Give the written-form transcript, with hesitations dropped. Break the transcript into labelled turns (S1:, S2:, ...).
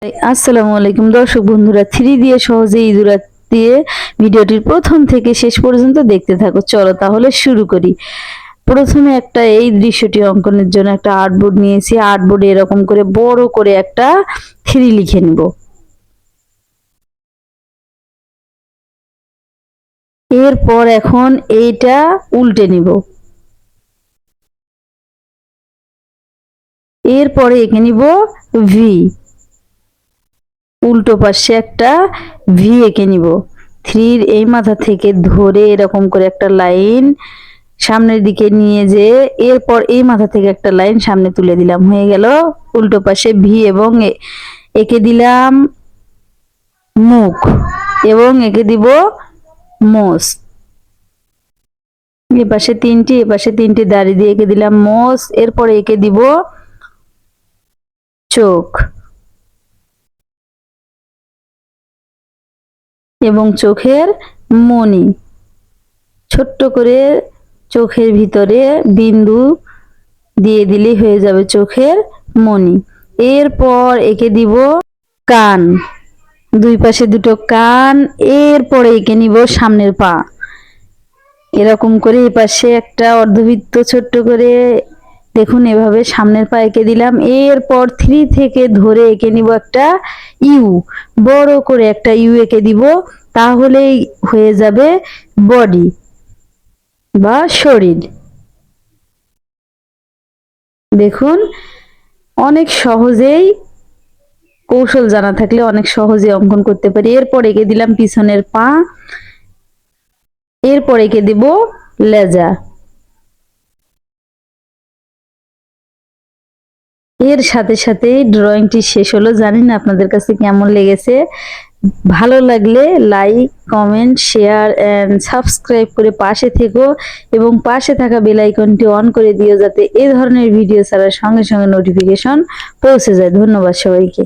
S1: আসসালামু আলাইকুম দর্শক বন্ধুরা, 3 দিয়ে সহজে ইঁদুর দিয়ে ভিডিওটির প্রথম থেকে শেষ পর্যন্ত দেখতে থাকো। চলো তাহলে শুরু করি। প্রথমে একটা এই দৃশ্যটি অঙ্কনের জন্য একটা আর্টবোর্ড নিয়েছি। আর্টবোর্ডে এরকম করে বড় করে একটা 3 লিখে নিব। এরপর এখন এইটা উল্টে নিব। এরপরে এঁকে নিব ভি। উল্টো পাশে একটা ভি এঁকে নিব। 3 এই মাথা থেকে ধরে এরকম করে একটা লাইন সামনের দিকে নিয়ে যে এরপর এই মাথা থেকে একটা লাইন সামনে তুলে দিলাম, হয়ে গেল উল্টো পাশে ভি। এবং এঁকে দিলাম মুখ এবং এঁকে দিব মোষ। এ পাশে 3টি, এ পাশে 3টি দাড়ি দিয়ে এঁকে দিলাম মোষ। এরপরে এঁকে দিব চোখ এবং চোখের মণি। ছোট্ট করে চোখের ভিতরে বিন্দু দিয়ে দিলেই হয়ে যাবে চোখের মণি। এরপর এঁকে দিব কান, দুই পাশে দুটো কান। এরপরে এঁকে নিব সামনের পা। এরকম করে এই পাশে একটা অর্ধবৃত্ত ছোট্ট করে দেখুন এভাবে সামনের পা এঁকে দিলাম। এরপর 3 থেকে ধরে এঁকে নিব একটা ইউ, বড় করে একটা ইউ এঁকে দিব, তাহলেই হয়ে যাবে বডি বা শরীর। দেখুন অনেক সহজেই, কৌশল জানা থাকলে অনেক সহজে অঙ্কন করতে পারি। এরপর এঁকে দিলাম পিছনের পা। এরপর এঁকে দেব লেজা। এর সাথে সাথে ড্রয়িংটি শেষ হলো। জানি না আপনাদের কাছে কেমন লেগেছে। ভালো লাগলে like, comment, share and subscribe করে পাশে থেকো এবং পাশে থাকা বেল আইকনটি অন করে দিও, যাতে এই ধরনের ভিডিও ছাড়ার সঙ্গে সঙ্গে নোটিফিকেশন পৌঁছে যায়। ধন্যবাদ সবাইকে।